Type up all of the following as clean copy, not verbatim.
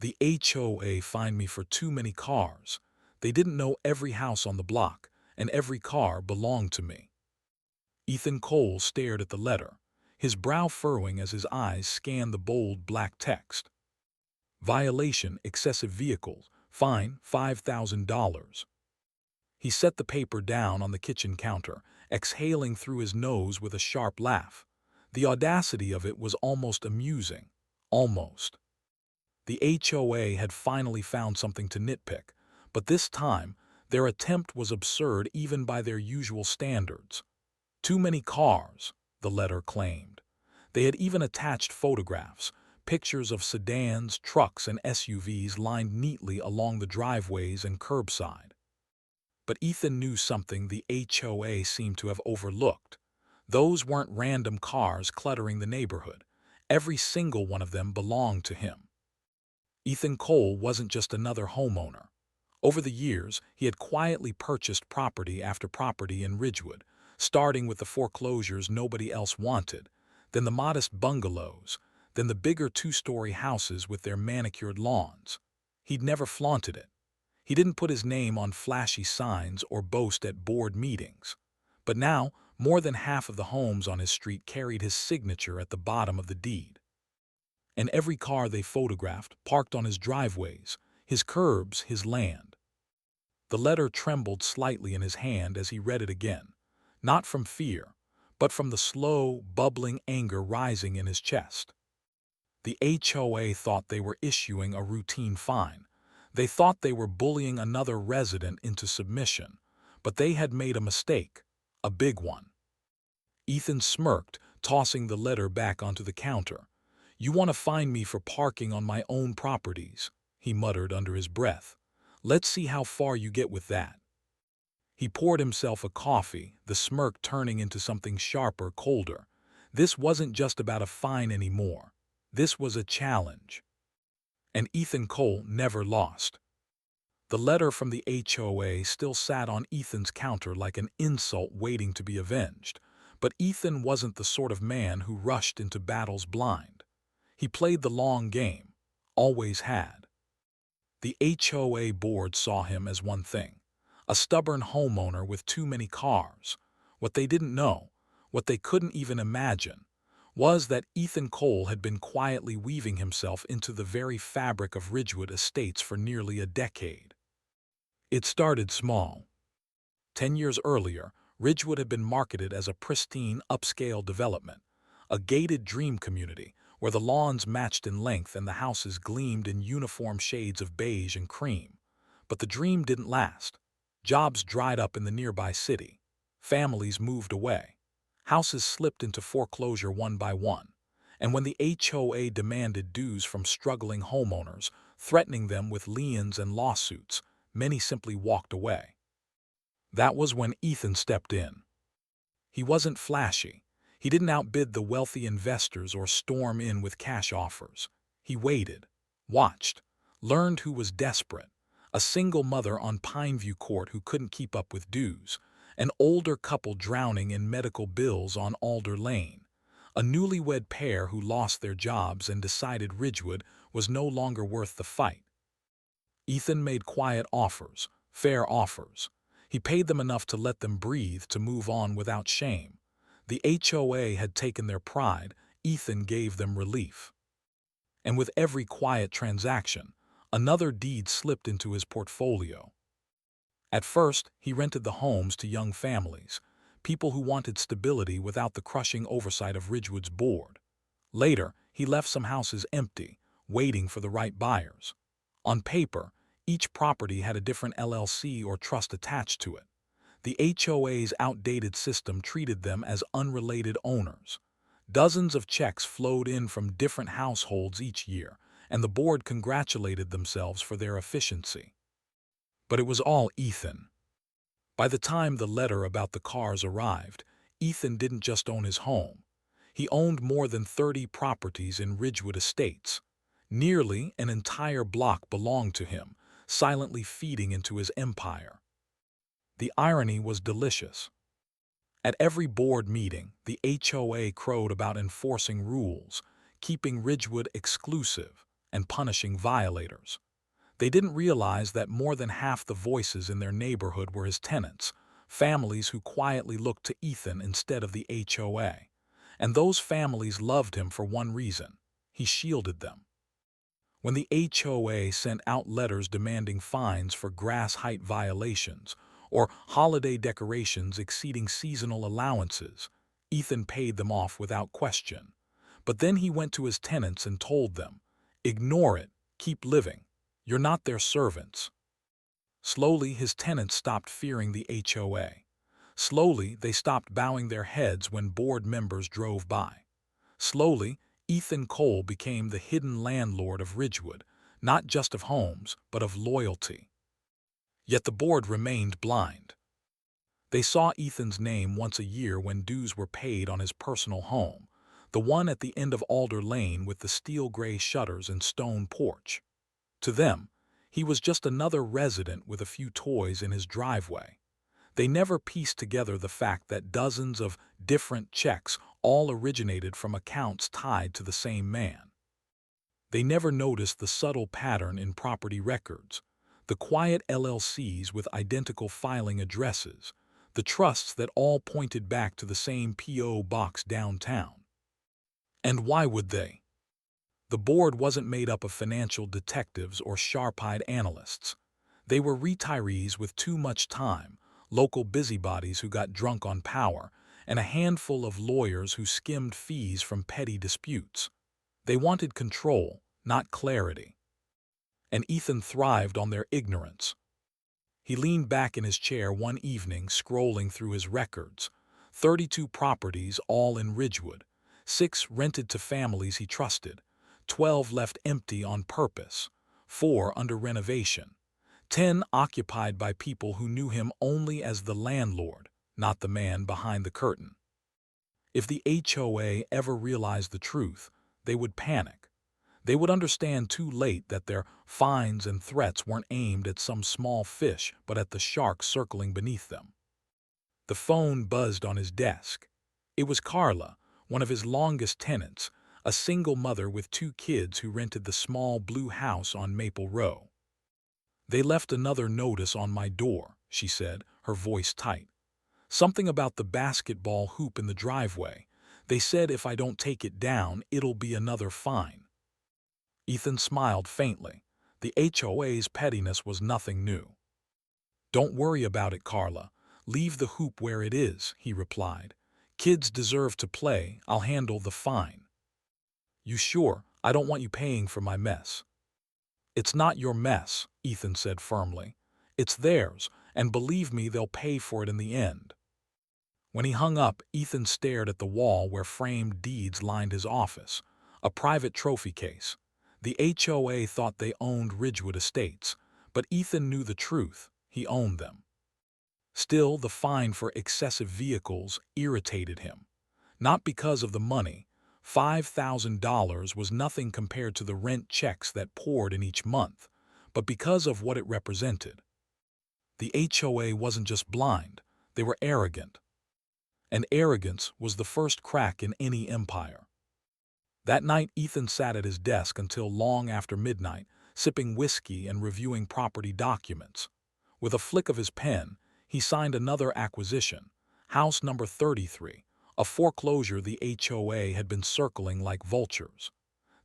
The HOA fined me for too many cars. They didn't know every house on the block, and every car belonged to me. Ethan Cole stared at the letter, his brow furrowing as his eyes scanned the bold black text. Violation, excessive vehicles, fine $5,000. He set the paper down on the kitchen counter, exhaling through his nose with a sharp laugh. The audacity of it was almost amusing. Almost. The HOA had finally found something to nitpick, but this time, their attempt was absurd even by their usual standards. Too many cars, the letter claimed. They had even attached photographs, pictures of sedans, trucks, and SUVs lined neatly along the driveways and curbside. But Ethan knew something the HOA seemed to have overlooked. Those weren't random cars cluttering the neighborhood. Every single one of them belonged to him. Ethan Cole wasn't just another homeowner. Over the years, he had quietly purchased property after property in Ridgewood, starting with the foreclosures nobody else wanted, then the modest bungalows, then the bigger two-story houses with their manicured lawns. He'd never flaunted it. He didn't put his name on flashy signs or boast at board meetings. But now, more than half of the homes on his street carried his signature at the bottom of the deed. And every car they photographed parked on his driveways, his curbs, his land. The letter trembled slightly in his hand as he read it again, not from fear, but from the slow, bubbling anger rising in his chest. The HOA thought they were issuing a routine fine. They thought they were bullying another resident into submission, but they had made a mistake, a big one. Ethan smirked, tossing the letter back onto the counter. "You want to fine me for parking on my own properties," he muttered under his breath. "Let's see how far you get with that." He poured himself a coffee, the smirk turning into something sharper, colder. This wasn't just about a fine anymore. This was a challenge. And Ethan Cole never lost. The letter from the HOA still sat on Ethan's counter like an insult waiting to be avenged, but Ethan wasn't the sort of man who rushed into battles blind. He played the long game, always had. The HOA board saw him as one thing, a stubborn homeowner with too many cars. What they didn't know, what they couldn't even imagine, was that Ethan Cole had been quietly weaving himself into the very fabric of Ridgewood Estates for nearly a decade. It started small. 10 years earlier, Ridgewood had been marketed as a pristine, upscale development, a gated dream community where the lawns matched in length and the houses gleamed in uniform shades of beige and cream. But the dream didn't last. Jobs dried up in the nearby city. Families moved away. Houses slipped into foreclosure one by one. And when the HOA demanded dues from struggling homeowners, threatening them with liens and lawsuits, many simply walked away. That was when Ethan stepped in. He wasn't flashy. He didn't outbid the wealthy investors or storm in with cash offers. He waited, watched, learned who was desperate. A single mother on Pineview Court who couldn't keep up with dues, an older couple drowning in medical bills on Alder Lane, a newlywed pair who lost their jobs and decided Ridgewood was no longer worth the fight. Ethan made quiet offers, fair offers. He paid them enough to let them breathe, to move on without shame. The HOA had taken their pride, Ethan gave them relief. And with every quiet transaction, another deed slipped into his portfolio. At first, he rented the homes to young families, people who wanted stability without the crushing oversight of Ridgewood's board. Later, he left some houses empty, waiting for the right buyers. On paper, each property had a different LLC or trust attached to it. The HOA's outdated system treated them as unrelated owners. Dozens of checks flowed in from different households each year, and the board congratulated themselves for their efficiency. But it was all Ethan. By the time the letter about the cars arrived, Ethan didn't just own his home. He owned more than 30 properties in Ridgewood Estates. Nearly an entire block belonged to him, silently feeding into his empire. The irony was delicious. At every board meeting, the HOA crowed about enforcing rules, keeping Ridgewood exclusive, and punishing violators. They didn't realize that more than half the voices in their neighborhood were his tenants, families who quietly looked to Ethan instead of the HOA. And those families loved him for one reason: he shielded them. When the HOA sent out letters demanding fines for grass height violations or holiday decorations exceeding seasonal allowances, Ethan paid them off without question. But then he went to his tenants and told them, "Ignore it, keep living. You're not their servants." Slowly, his tenants stopped fearing the HOA. Slowly, they stopped bowing their heads when board members drove by. Slowly, Ethan Cole became the hidden landlord of Ridgewood, not just of homes, but of loyalty. Yet the board remained blind. They saw Ethan's name once a year when dues were paid on his personal home, the one at the end of Alder Lane with the steel-gray shutters and stone porch. To them, he was just another resident with a few toys in his driveway. They never pieced together the fact that dozens of different checks all originated from accounts tied to the same man. They never noticed the subtle pattern in property records, the quiet LLCs with identical filing addresses, the trusts that all pointed back to the same P.O. box downtown. And why would they? The board wasn't made up of financial detectives or sharp-eyed analysts. They were retirees with too much time, local busybodies who got drunk on power, and a handful of lawyers who skimmed fees from petty disputes. They wanted control, not clarity. And Ethan thrived on their ignorance. He leaned back in his chair one evening, scrolling through his records. 32 properties, all in Ridgewood. 6 rented to families he trusted. 12 left empty on purpose. 4 under renovation. 10 occupied by people who knew him only as the landlord, not the man behind the curtain. If the HOA ever realized the truth, they would panic. They would understand too late that their fines and threats weren't aimed at some small fish but at the shark circling beneath them. The phone buzzed on his desk. It was Carla, one of his longest tenants, a single mother with 2 kids who rented the small blue house on Maple Row. "They left another notice on my door," she said, her voice tight. "Something about the basketball hoop in the driveway. They said if I don't take it down, it'll be another fine." Ethan smiled faintly. The HOA's pettiness was nothing new. "Don't worry about it, Carla. Leave the hoop where it is," he replied. "Kids deserve to play. I'll handle the fine." "You sure? I don't want you paying for my mess." "It's not your mess," Ethan said firmly. "It's theirs, and believe me, they'll pay for it in the end." When he hung up, Ethan stared at the wall where framed deeds lined his office, a private trophy case. The HOA thought they owned Ridgewood Estates, but Ethan knew the truth: he owned them. Still, the fine for excessive vehicles irritated him. Not because of the money. $5,000 was nothing compared to the rent checks that poured in each month, but because of what it represented. The HOA wasn't just blind, they were arrogant. And arrogance was the first crack in any empire. That night, Ethan sat at his desk until long after midnight, sipping whiskey and reviewing property documents. With a flick of his pen, he signed another acquisition, house number 33, a foreclosure the HOA had been circling like vultures.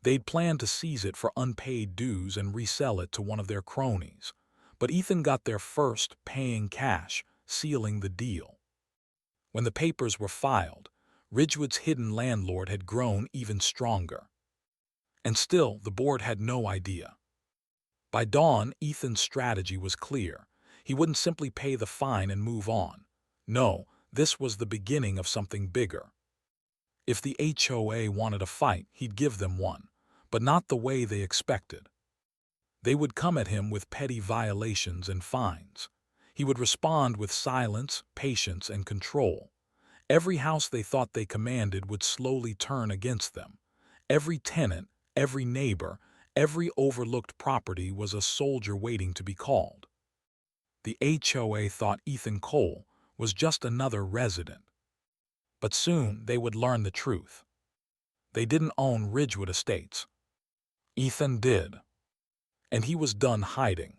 They'd planned to seize it for unpaid dues and resell it to one of their cronies. But Ethan got there first, paying cash, sealing the deal. When the papers were filed, Ridgewood's hidden landlord had grown even stronger. And still, the board had no idea. By dawn, Ethan's strategy was clear. He wouldn't simply pay the fine and move on. No, this was the beginning of something bigger. If the HOA wanted a fight, he'd give them one, but not the way they expected. They would come at him with petty violations and fines. He would respond with silence, patience, and control. Every house they thought they commanded would slowly turn against them. Every tenant, every neighbor, every overlooked property was a soldier waiting to be called. The HOA thought Ethan Cole was just another resident. But soon they would learn the truth. They didn't own Ridgewood Estates. Ethan did, and he was done hiding.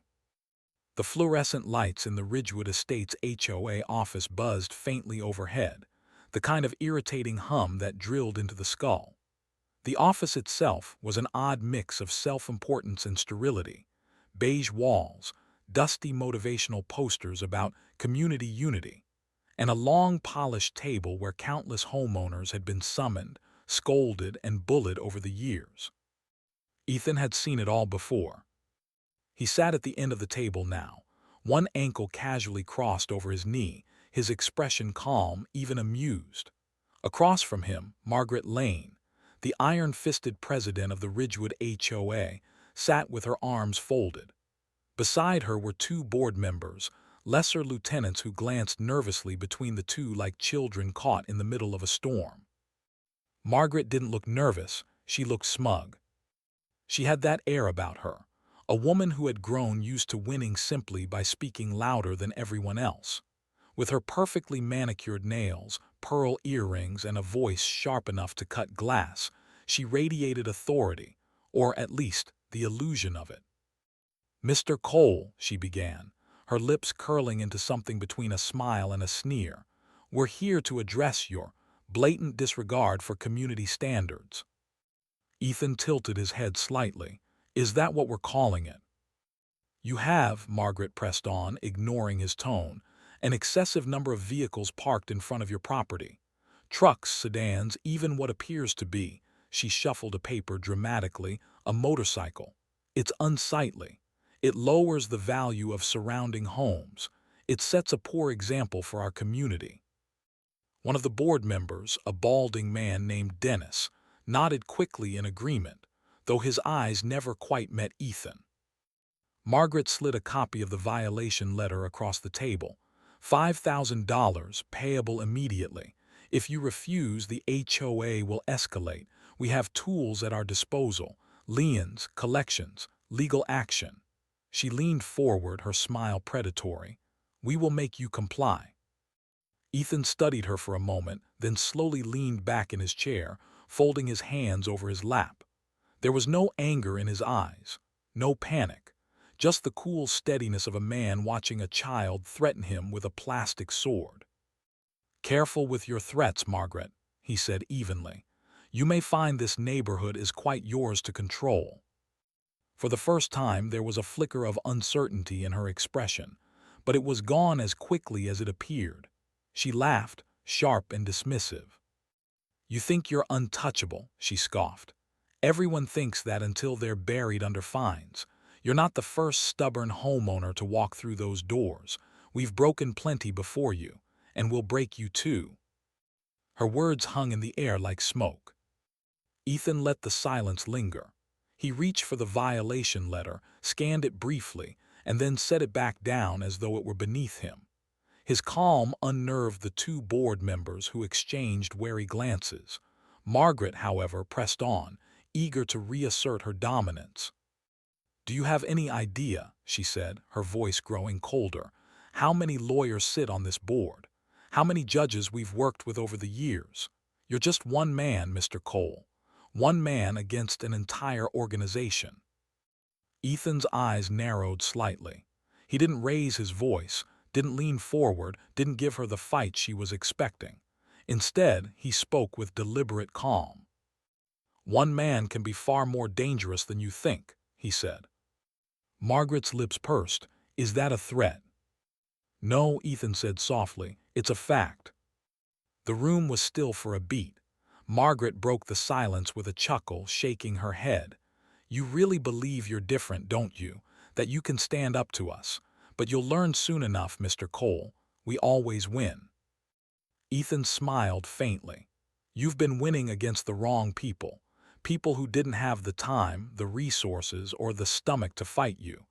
The fluorescent lights in the Ridgewood Estates HOA office buzzed faintly overhead, the kind of irritating hum that drilled into the skull. The office itself was an odd mix of self-importance and sterility: beige walls, dusty motivational posters about community unity, and a long polished table where countless homeowners had been summoned, scolded, and bullied over the years. Ethan had seen it all before. He sat at the end of the table now, one ankle casually crossed over his knee, his expression calm, even amused. Across from him, Margaret Lane, the iron-fisted president of the Ridgewood HOA, sat with her arms folded. Beside her were two board members, lesser lieutenants who glanced nervously between the two like children caught in the middle of a storm. Margaret didn't look nervous, she looked smug. She had that air about her, a woman who had grown used to winning simply by speaking louder than everyone else. With her perfectly manicured nails, pearl earrings, and a voice sharp enough to cut glass, she radiated authority, or at least the illusion of it. "Mr. Cole," she began, her lips curling into something between a smile and a sneer, "we're here to address your blatant disregard for community standards." Ethan tilted his head slightly. "Is that what we're calling it?" "You have," Margaret pressed on, ignoring his tone, "an excessive number of vehicles parked in front of your property. Trucks, sedans, even what appears to be," she shuffled a paper dramatically, "a motorcycle. It's unsightly. It lowers the value of surrounding homes. It sets a poor example for our community." One of the board members, a balding man named Dennis, nodded quickly in agreement, though his eyes never quite met Ethan. Margaret slid a copy of the violation letter across the table. $5,000, payable immediately. If you refuse, the HOA will escalate. We have tools at our disposal: liens, collections, legal action. She leaned forward, her smile predatory. "We will make you comply." Ethan studied her for a moment, then slowly leaned back in his chair, folding his hands over his lap. There was no anger in his eyes, no panic, just the cool steadiness of a man watching a child threaten him with a plastic sword. "Careful with your threats, Margaret," he said evenly. "You may find this neighborhood is quite yours to control." For the first time there was a flicker of uncertainty in her expression, but it was gone as quickly as it appeared. She laughed, sharp and dismissive. "You think you're untouchable," she scoffed. "Everyone thinks that until they're buried under fines. You're not the first stubborn homeowner to walk through those doors. We've broken plenty before you, and we'll break you too." Her words hung in the air like smoke. Ethan let the silence linger. He reached for the violation letter, scanned it briefly, and then set it back down as though it were beneath him. His calm unnerved the two board members, who exchanged wary glances. Margaret, however, pressed on, eager to reassert her dominance. "Do you have any idea," she said, her voice growing colder, "how many lawyers sit on this board? How many judges we've worked with over the years? You're just one man, Mr. Cole. One man against an entire organization." Ethan's eyes narrowed slightly. He didn't raise his voice, didn't lean forward, didn't give her the fight she was expecting. Instead, he spoke with deliberate calm. "One man can be far more dangerous than you think," he said. Margaret's lips pursed. "Is that a threat?" "No," Ethan said softly. "It's a fact." The room was still for a beat. Margaret broke the silence with a chuckle, shaking her head. "You really believe you're different, don't you? That you can stand up to us. But you'll learn soon enough, Mr. Cole. We always win." Ethan smiled faintly. "You've been winning against the wrong people. People who didn't have the time, the resources, or the stomach to fight you.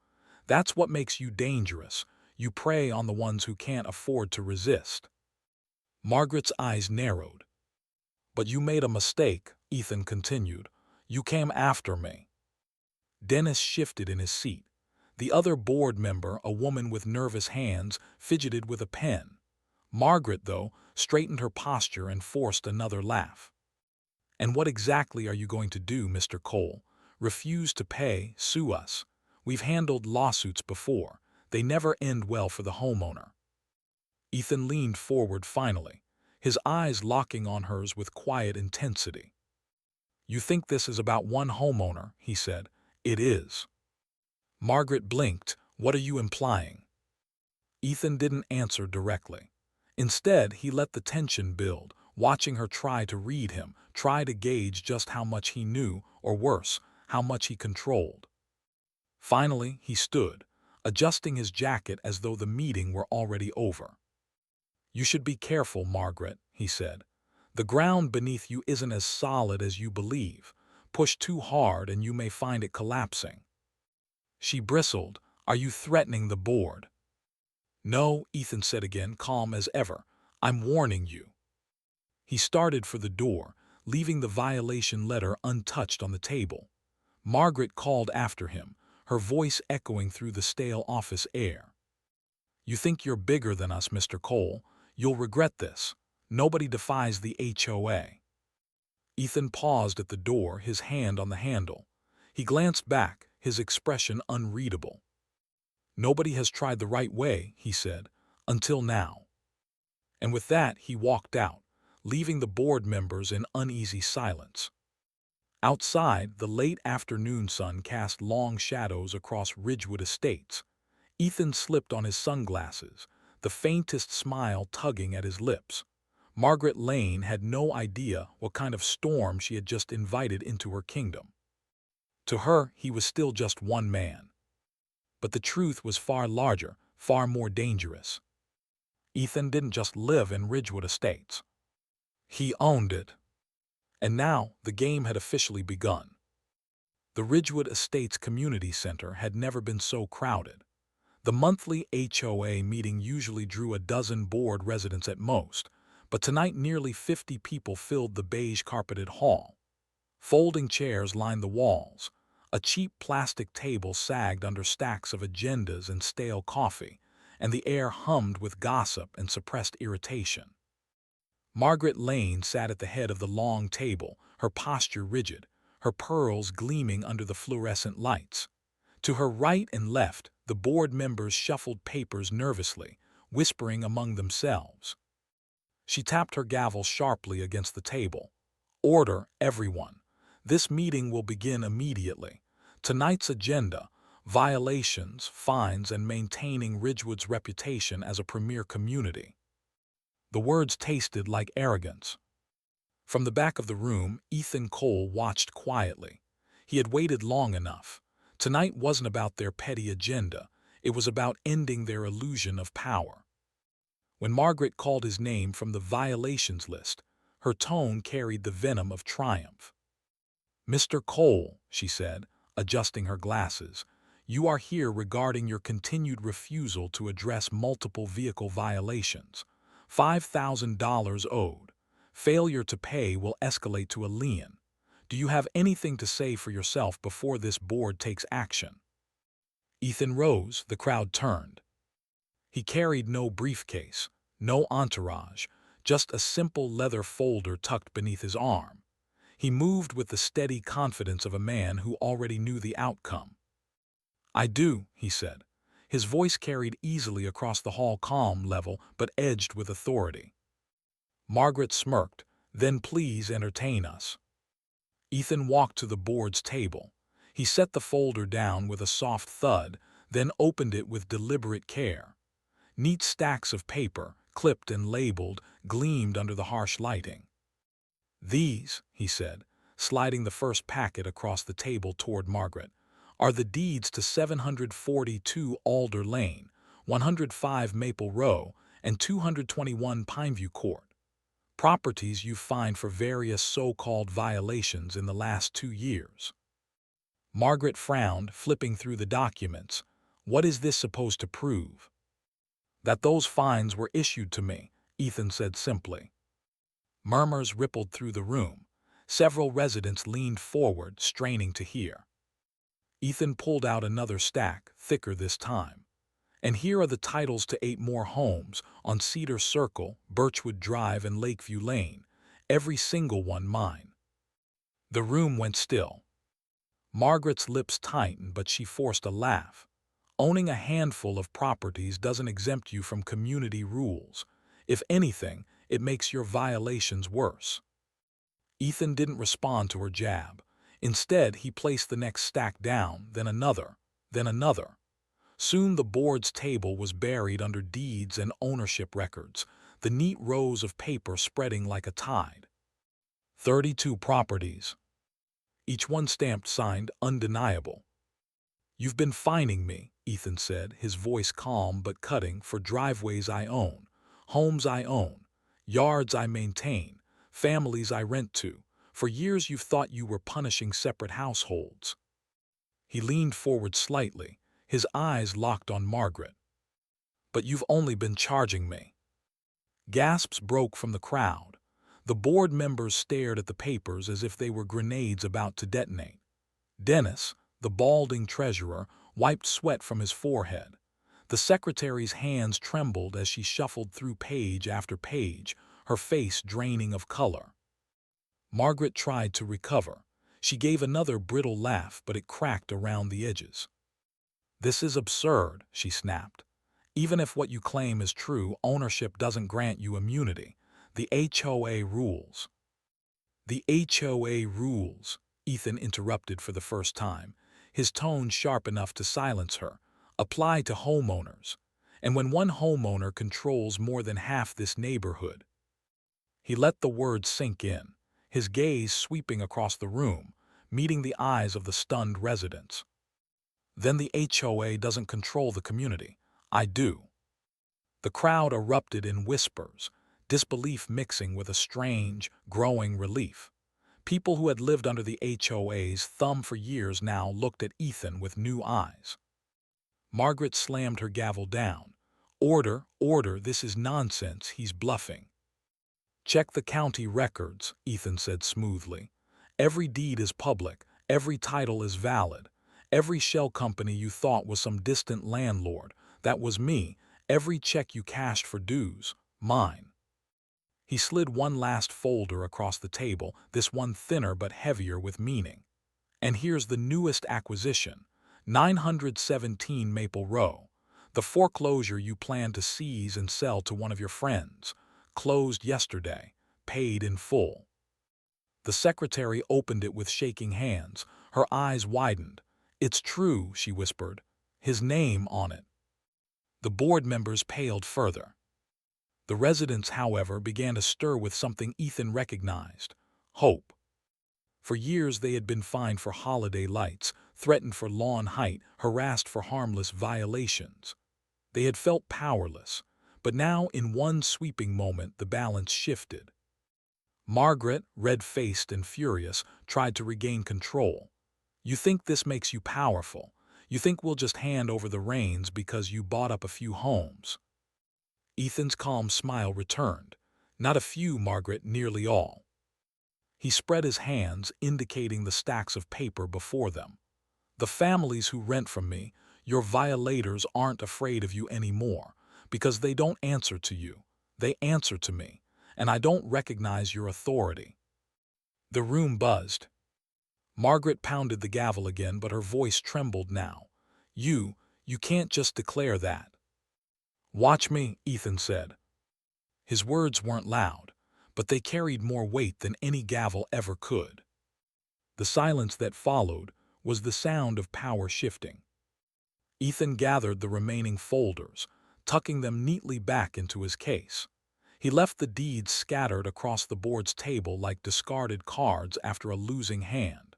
That's what makes you dangerous. You prey on the ones who can't afford to resist." Margaret's eyes narrowed. "But you made a mistake," Ethan continued. "You came after me." Dennis shifted in his seat. The other board member, a woman with nervous hands, fidgeted with a pen. Margaret, though, straightened her posture and forced another laugh. "And what exactly are you going to do, Mr. Cole?" refuse to pay, sue us. We've handled lawsuits before. They never end well for the homeowner. Ethan leaned forward finally, his eyes locking on hers with quiet intensity. You think this is about one homeowner, he said. It is. Margaret blinked. What are you implying? Ethan didn't answer directly. Instead, he let the tension build, watching her try to read him, try to gauge just how much he knew, or worse, how much he controlled. Finally, he stood, adjusting his jacket as though the meeting were already over. You should be careful, Margaret, he said. The ground beneath you isn't as solid as you believe. Push too hard and you may find it collapsing. She bristled. Are you threatening the board? No, Ethan said again, calm as ever. I'm warning you. He started for the door, leaving the violation letter untouched on the table. Margaret called after him, her voice echoing through the stale office air. You think you're bigger than us, Mr. Cole. You'll regret this. Nobody defies the HOA. Ethan paused at the door, his hand on the handle. He glanced back, his expression unreadable. Nobody has tried the right way, he said, until now. And with that, he walked out, leaving the board members in uneasy silence. Outside, the late afternoon sun cast long shadows across Ridgewood Estates. Ethan slipped on his sunglasses, the faintest smile tugging at his lips. Margaret Lane had no idea what kind of storm she had just invited into her kingdom. To her, he was still just one man. But the truth was far larger, far more dangerous. Ethan didn't just live in Ridgewood Estates. He owned it. And now the game had officially begun. The Ridgewood Estates Community Center had never been so crowded. The monthly HOA meeting usually drew a dozen board residents at most, but tonight nearly 50 people filled the beige-carpeted hall. Folding chairs lined the walls. A cheap plastic table sagged under stacks of agendas and stale coffee, and the air hummed with gossip and suppressed irritation. Margaret Lane sat at the head of the long table, her posture rigid, her pearls gleaming under the fluorescent lights. To her right and left, the board members shuffled papers nervously, whispering among themselves. She tapped her gavel sharply against the table. Order, everyone. This meeting will begin immediately. Tonight's agenda: violations, fines, and maintaining Ridgewood's reputation as a premier community. The words tasted like arrogance. From the back of the room, Ethan Cole watched quietly. He had waited long enough. Tonight wasn't about their petty agenda. It was about ending their illusion of power. When Margaret called his name from the violations list, her tone carried the venom of triumph. Mr. Cole, she said, adjusting her glasses, you are here regarding your continued refusal to address multiple vehicle violations. $5,000 owed. Failure to pay will escalate to a lien. Do you have anything to say for yourself before this board takes action? Ethan rose, the crowd turned. He carried no briefcase, no entourage, just a simple leather folder tucked beneath his arm. He moved with the steady confidence of a man who already knew the outcome. I do, he said. His voice carried easily across the hall, calm, level, but edged with authority. Margaret smirked. Then please entertain us. Ethan walked to the board's table. He set the folder down with a soft thud, then opened it with deliberate care. Neat stacks of paper, clipped and labeled, gleamed under the harsh lighting. These, he said, sliding the first packet across the table toward Margaret, are the deeds to 742 Alder Lane, 105 Maple Row, and 221 Pineview Court. Properties you've fined for various so-called violations in the last 2 years. Margaret frowned, flipping through the documents. What is this supposed to prove? That those fines were issued to me, Ethan said simply. Murmurs rippled through the room. Several residents leaned forward, straining to hear. Ethan pulled out another stack, thicker this time. And here are the titles to 8 more homes on Cedar Circle, Birchwood Drive, and Lakeview Lane, every single one mine. The room went still. Margaret's lips tightened, but she forced a laugh. Owning a handful of properties doesn't exempt you from community rules. If anything, it makes your violations worse. Ethan didn't respond to her jab. Instead, he placed the next stack down, then another, then another. Soon the board's table was buried under deeds and ownership records, the neat rows of paper spreading like a tide. 32 properties. Each one stamped signed undeniable. "You've been fining me," Ethan said, his voice calm but cutting, "for driveways I own, homes I own, yards I maintain, families I rent to. For years you've thought you were punishing separate households." He leaned forward slightly, his eyes locked on Margaret. "But you've only been charging me." Gasps broke from the crowd. The board members stared at the papers as if they were grenades about to detonate. Dennis, the balding treasurer, wiped sweat from his forehead. The secretary's hands trembled as she shuffled through page after page, her face draining of color. Margaret tried to recover. She gave another brittle laugh, but it cracked around the edges. "This is absurd," she snapped. "Even if what you claim is true, ownership doesn't grant you immunity. The HOA rules." "The HOA rules," Ethan interrupted for the first time, his tone sharp enough to silence her, "apply to homeowners. And when one homeowner controls more than half this neighborhood." He let the words sink in, his gaze sweeping across the room, meeting the eyes of the stunned residents. "Then the HOA doesn't control the community. I do." The crowd erupted in whispers, disbelief mixing with a strange, growing relief. People who had lived under the HOA's thumb for years now looked at Ethan with new eyes. Margaret slammed her gavel down. "Order, order, this is nonsense, he's bluffing." "Check the county records," Ethan said smoothly. "Every deed is public, every title is valid. Every shell company you thought was some distant landlord, that was me. Every check you cashed for dues, mine." He slid one last folder across the table, this one thinner but heavier with meaning. "And here's the newest acquisition, 917 Maple Row. The foreclosure you planned to seize and sell to one of your friends. Closed yesterday, paid in full." The secretary opened it with shaking hands, her eyes widened. "It's true," she whispered. "His name on it." The board members paled further. The residents, however, began to stir with something Ethan recognized: hope. For years they had been fined for holiday lights, threatened for lawn height, harassed for harmless violations. They had felt powerless, but now in one sweeping moment the balance shifted. Margaret, red-faced and furious, tried to regain control. "You think this makes you powerful. You think we'll just hand over the reins because you bought up a few homes." Ethan's calm smile returned. "Not a few, Margaret, nearly all." He spread his hands, indicating the stacks of paper before them. "The families who rent from me, your violators, aren't afraid of you anymore, because they don't answer to you. They answer to me, and I don't recognize your authority." The room buzzed. Margaret pounded the gavel again, but her voice trembled now. You can't just declare that." "Watch me," Ethan said. His words weren't loud, but they carried more weight than any gavel ever could. The silence that followed was the sound of power shifting. Ethan gathered the remaining folders, tucking them neatly back into his case. He left the deeds scattered across the board's table like discarded cards after a losing hand.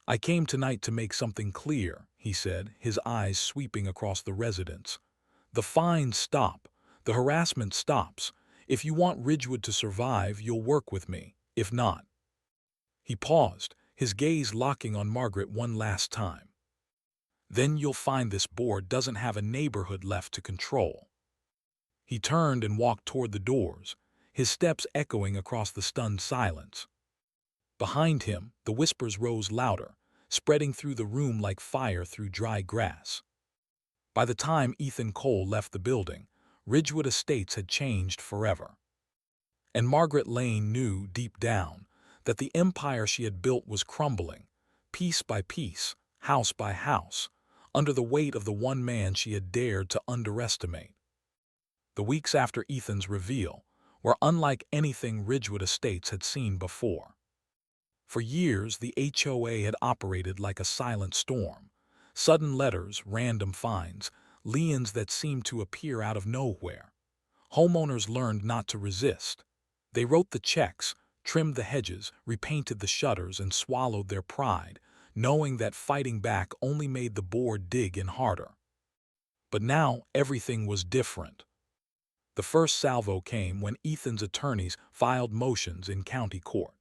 "I came tonight to make something clear," he said, his eyes sweeping across the residence. "The fines stop. The harassment stops. If you want Ridgewood to survive, you'll work with me. If not—" He paused, his gaze locking on Margaret one last time. "Then you'll find this board doesn't have a neighborhood left to control." He turned and walked toward the doors, his steps echoing across the stunned silence. Behind him, the whispers rose louder, spreading through the room like fire through dry grass. By the time Ethan Cole left the building, Ridgewood Estates had changed forever. And Margaret Lane knew, deep down, that the empire she had built was crumbling, piece by piece, house by house, under the weight of the one man she had dared to underestimate. The weeks after Ethan's reveal were unlike anything Ridgewood Estates had seen before. For years, the HOA had operated like a silent storm. Sudden letters, random fines, liens that seemed to appear out of nowhere. Homeowners learned not to resist. They wrote the checks, trimmed the hedges, repainted the shutters, and swallowed their pride, knowing that fighting back only made the board dig in harder. But now everything was different. The first salvo came when Ethan's attorneys filed motions in county court.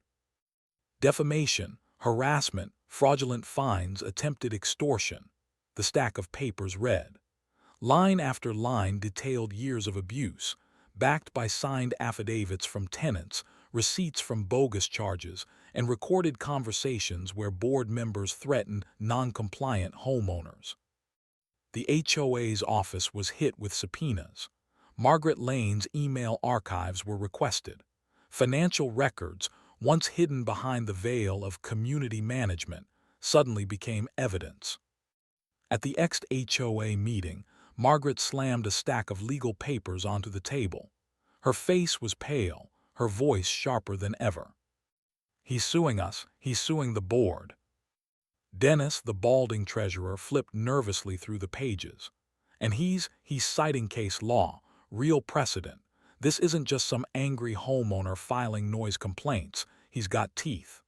Defamation, harassment, fraudulent fines, attempted extortion. The stack of papers read. Line after line detailed years of abuse, backed by signed affidavits from tenants, receipts from bogus charges, and recorded conversations where board members threatened non-compliant homeowners. The HOA's office was hit with subpoenas. Margaret Lane's email archives were requested. Financial records, once hidden behind the veil of community management, suddenly became evidence. At the next HOA meeting, Margaret slammed a stack of legal papers onto the table. Her face was pale, her voice sharper than ever. "He's suing us, he's suing the board." Dennis, the balding treasurer, flipped nervously through the pages. "And he's citing case law, real precedent. This isn't just some angry homeowner filing noise complaints, he's got teeth."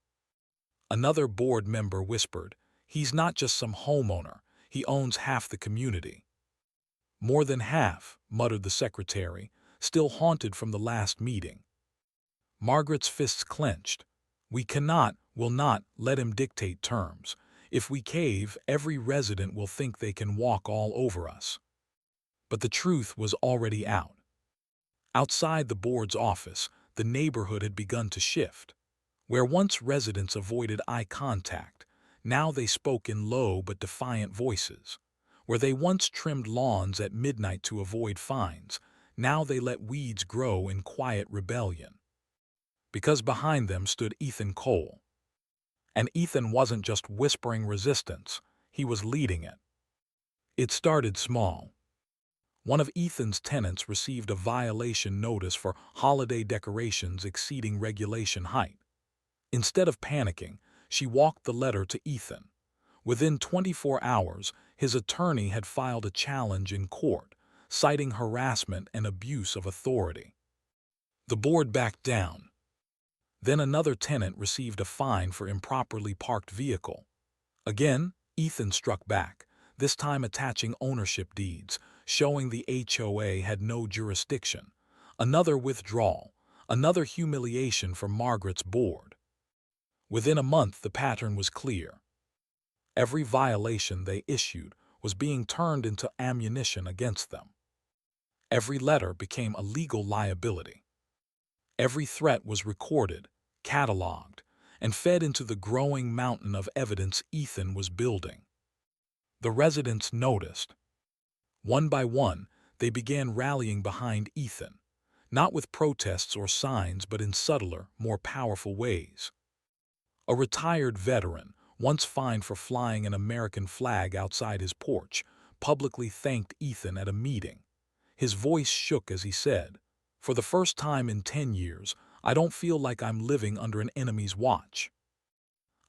Another board member whispered, "He's not just some homeowner, he owns half the community." "More than half," muttered the secretary, still haunted from the last meeting. Margaret's fists clenched. "We will not let him dictate terms. If we cave, every resident will think they can walk all over us." But the truth was already out. Outside the board's office, the neighborhood had begun to shift. Where once residents avoided eye contact, now they spoke in low but defiant voices. Where they once trimmed lawns at midnight to avoid fines, now they let weeds grow in quiet rebellion. Because behind them stood Ethan Cole. And Ethan wasn't just whispering resistance, he was leading it. It started small. One of Ethan's tenants received a violation notice for holiday decorations exceeding regulation height. Instead of panicking, she walked the letter to Ethan. Within 24 hours, his attorney had filed a challenge in court, citing harassment and abuse of authority. The board backed down. Then another tenant received a fine for improperly parked vehicle. Again, Ethan struck back, this time attaching ownership deeds, showing the HOA had no jurisdiction. Another withdrawal, another humiliation for Margaret's board. Within a month, the pattern was clear. Every violation they issued was being turned into ammunition against them. Every letter became a legal liability. Every threat was recorded, cataloged, and fed into the growing mountain of evidence Ethan was building. The residents noticed. One by one, they began rallying behind Ethan, not with protests or signs but in subtler, more powerful ways. A retired veteran, once fined for flying an American flag outside his porch, publicly thanked Ethan at a meeting. His voice shook as he said, "For the first time in 10 years, I don't feel like I'm living under an enemy's watch."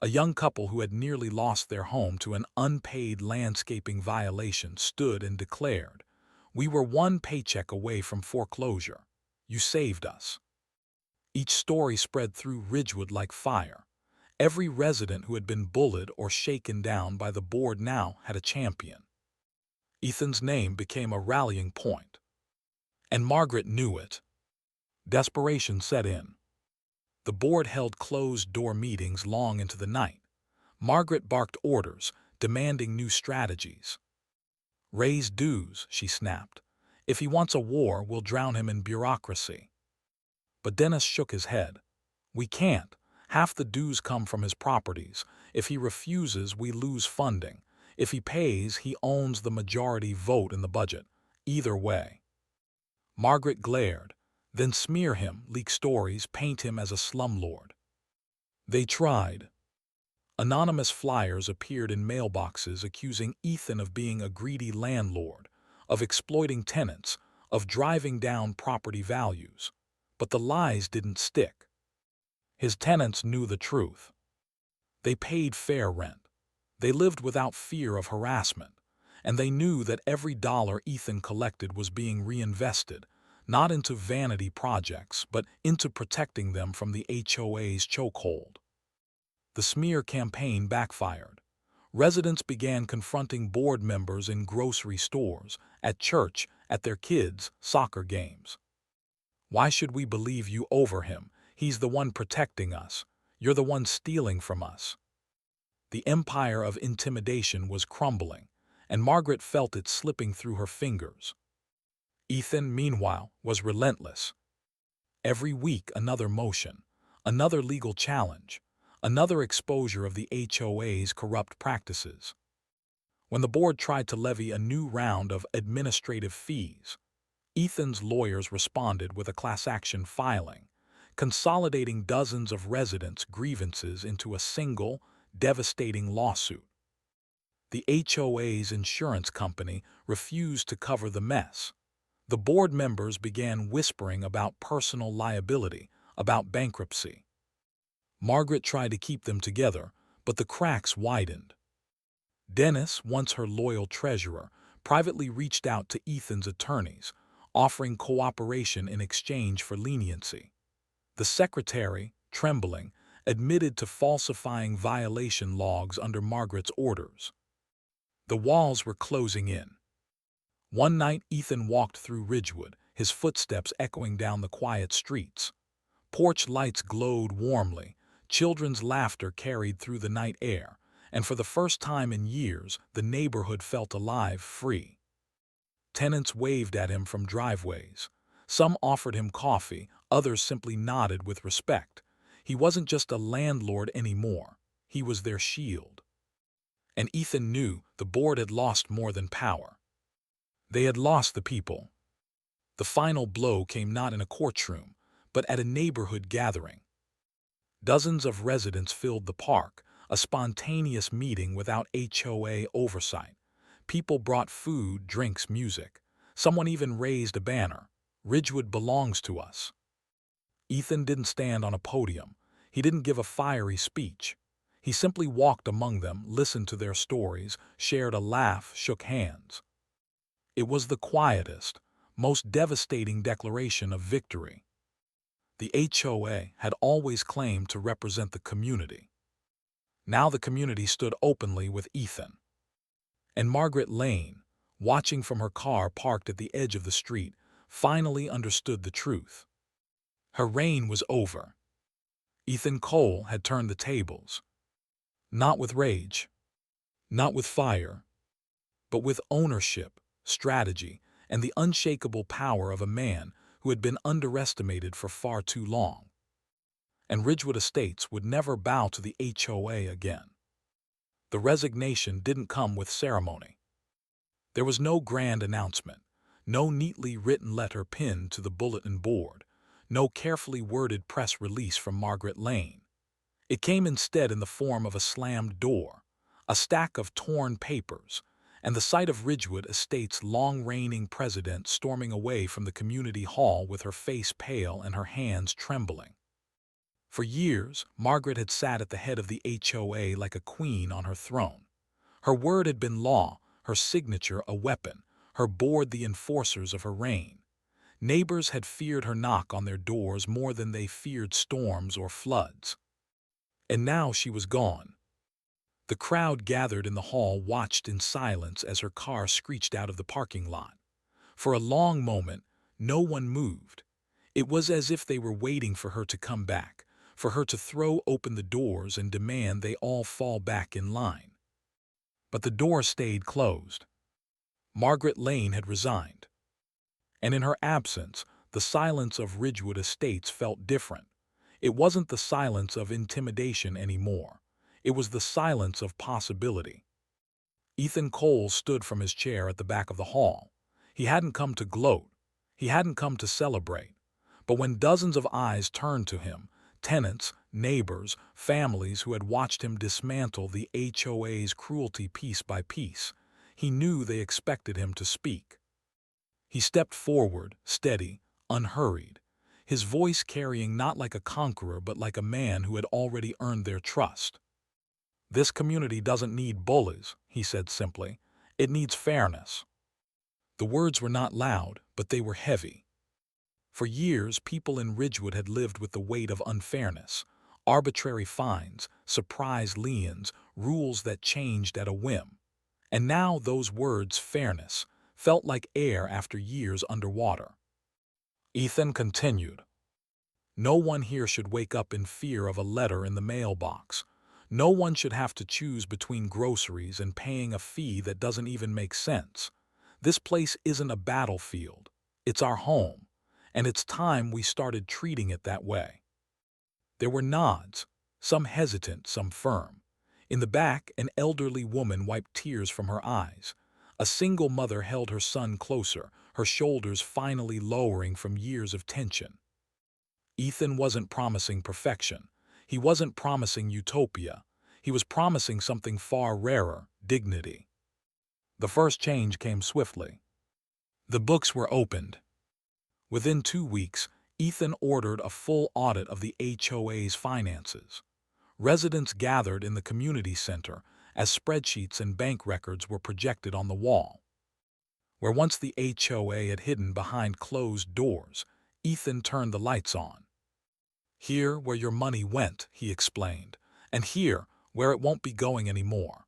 A young couple who had nearly lost their home to an unpaid landscaping violation stood and declared, "We were one paycheck away from foreclosure. You saved us." Each story spread through Ridgewood like fire. Every resident who had been bullied or shaken down by the board now had a champion. Ethan's name became a rallying point. And Margaret knew it. Desperation set in. The board held closed-door meetings long into the night. Margaret barked orders, demanding new strategies. "Raise dues," she snapped. "If he wants a war, we'll drown him in bureaucracy." But Dennis shook his head. "We can't. Half the dues come from his properties. If he refuses, we lose funding. If he pays, he owns the majority vote in the budget. Either way." Margaret glared. "Then smear him, leak stories, paint him as a slumlord." They tried. Anonymous flyers appeared in mailboxes accusing Ethan of being a greedy landlord, of exploiting tenants, of driving down property values. But the lies didn't stick. His tenants knew the truth. They paid fair rent. They lived without fear of harassment, and they knew that every dollar Ethan collected was being reinvested, not into vanity projects, but into protecting them from the HOA's chokehold. The smear campaign backfired. Residents began confronting board members in grocery stores, at church, at their kids' soccer games. Why should we believe you over him? He's the one protecting us. You're the one stealing from us. The empire of intimidation was crumbling, and Margaret felt it slipping through her fingers. Ethan, meanwhile, was relentless. Every week another motion, another legal challenge, another exposure of the HOA's corrupt practices. When the board tried to levy a new round of administrative fees, Ethan's lawyers responded with a class action filing, consolidating dozens of residents' grievances into a single, devastating lawsuit. The HOA's insurance company refused to cover the mess. The board members began whispering about personal liability, about bankruptcy. Margaret tried to keep them together, but the cracks widened. Dennis, once her loyal treasurer, privately reached out to Ethan's attorneys, offering cooperation in exchange for leniency. The secretary, trembling, admitted to falsifying violation logs under Margaret's orders. The walls were closing in. One night Ethan walked through Ridgewood, his footsteps echoing down the quiet streets. Porch lights glowed warmly, children's laughter carried through the night air, and for the first time in years the neighborhood felt alive, free. Tenants waved at him from driveways. Some offered him coffee, others simply nodded with respect. He wasn't just a landlord anymore, he was their shield. And Ethan knew the board had lost more than power. They had lost the people. The final blow came not in a courtroom, but at a neighborhood gathering. Dozens of residents filled the park, a spontaneous meeting without HOA oversight. People brought food, drinks, music. Someone even raised a banner, "Ridgewood belongs to us." Ethan didn't stand on a podium. He didn't give a fiery speech. He simply walked among them, listened to their stories, shared a laugh, shook hands. It was the quietest, most devastating declaration of victory. The HOA had always claimed to represent the community. Now the community stood openly with Ethan. And Margaret Lane, watching from her car parked at the edge of the street, finally understood the truth. Her reign was over. Ethan Cole had turned the tables. Not with rage, not with fire, but with ownership, strategy, and the unshakable power of a man who had been underestimated for far too long. And Ridgewood Estates would never bow to the HOA again. The resignation didn't come with ceremony. There was no grand announcement, no neatly written letter pinned to the bulletin board, no carefully worded press release from Margaret Lane. It came instead in the form of a slammed door, a stack of torn papers, and the sight of Ridgewood Estates' long-reigning president storming away from the community hall with her face pale and her hands trembling. For years, Margaret had sat at the head of the HOA like a queen on her throne. Her word had been law, her signature a weapon, her board the enforcers of her reign. Neighbors had feared her knock on their doors more than they feared storms or floods. And now she was gone. The crowd gathered in the hall watched in silence as her car screeched out of the parking lot. For a long moment, no one moved. It was as if they were waiting for her to come back, for her to throw open the doors and demand they all fall back in line. But the door stayed closed. Margaret Lane had resigned. And in her absence, the silence of Ridgewood Estates felt different. It wasn't the silence of intimidation anymore. It was the silence of possibility. Ethan Cole stood from his chair at the back of the hall. He hadn't come to gloat. He hadn't come to celebrate. But when dozens of eyes turned to him, tenants, neighbors, families who had watched him dismantle the HOA's cruelty piece by piece. He knew they expected him to speak. He stepped forward, steady, unhurried, his voice carrying not like a conqueror but like a man who had already earned their trust. "This community doesn't need bullies," he said simply. "It needs fairness." The words were not loud, but they were heavy. For years, people in Ridgewood had lived with the weight of unfairness, arbitrary fines, surprise liens, rules that changed at a whim. And now those words, fairness, felt like air after years underwater. Ethan continued. "No one here should wake up in fear of a letter in the mailbox. No one should have to choose between groceries and paying a fee that doesn't even make sense. This place isn't a battlefield. It's our home, and it's time we started treating it that way." There were nods, some hesitant, some firm. In the back, an elderly woman wiped tears from her eyes. A single mother held her son closer, her shoulders finally lowering from years of tension. Ethan wasn't promising perfection. He wasn't promising utopia. He was promising something far rarer, dignity. The first change came swiftly. The books were opened. Within 2 weeks, Ethan ordered a full audit of the HOA's finances. Residents gathered in the community center as spreadsheets and bank records were projected on the wall. Where once the HOA had hidden behind closed doors, Ethan turned the lights on. "Here where your money went," he explained, "and here where it won't be going anymore."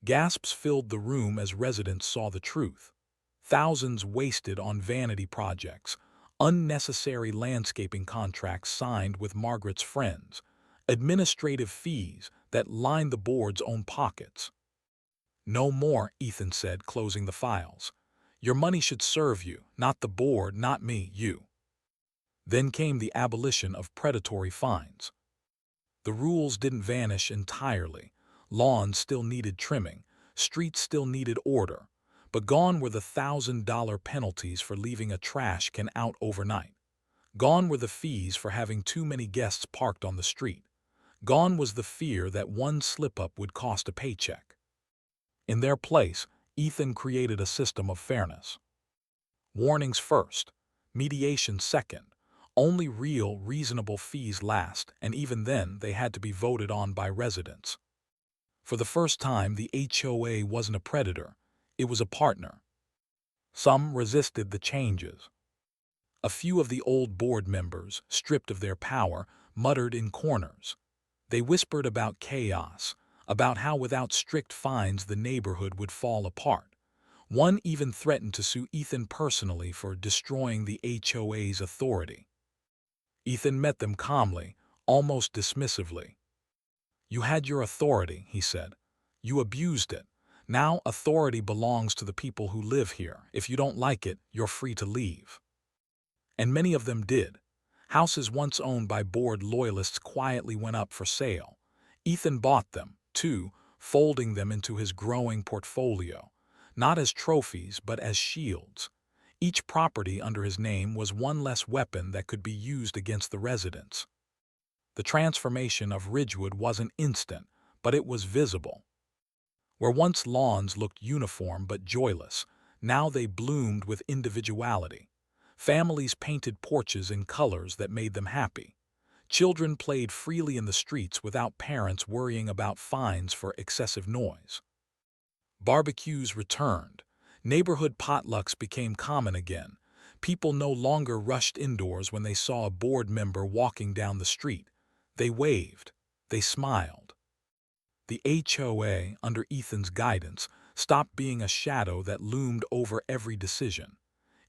Gasps filled the room as residents saw the truth. Thousands wasted on vanity projects, unnecessary landscaping contracts signed with Margaret's friends, administrative fees that lined the board's own pockets. "No more," Ethan said, closing the files. "Your money should serve you, not the board, not me, you." Then came the abolition of predatory fines. The rules didn't vanish entirely. Lawns still needed trimming, streets still needed order, but gone were the $1,000 penalties for leaving a trash can out overnight. Gone were the fees for having too many guests parked on the street. Gone was the fear that one slip-up would cost a paycheck. In their place, Ethan created a system of fairness. Warnings first, mediation second, only real, reasonable fees last, and even then they had to be voted on by residents. For the first time, the HOA wasn't a predator, it was a partner. Some resisted the changes. A few of the old board members, stripped of their power, muttered in corners. They whispered about chaos, about how without strict fines the neighborhood would fall apart. One even threatened to sue Ethan personally for destroying the HOA's authority. Ethan met them calmly, almost dismissively. "You had your authority," he said. "You abused it. Now authority belongs to the people who live here. If you don't like it, you're free to leave." And many of them did. Houses once owned by board loyalists quietly went up for sale. Ethan bought them, too, folding them into his growing portfolio, not as trophies but as shields. Each property under his name was one less weapon that could be used against the residents. The transformation of Ridgewood wasn't instant, but it was visible. Where once lawns looked uniform but joyless, now they bloomed with individuality. Families painted porches in colors that made them happy. Children played freely in the streets without parents worrying about fines for excessive noise. Barbecues returned. Neighborhood potlucks became common again. People no longer rushed indoors when they saw a board member walking down the street. They waved. They smiled. The HOA, under Ethan's guidance, stopped being a shadow that loomed over every decision.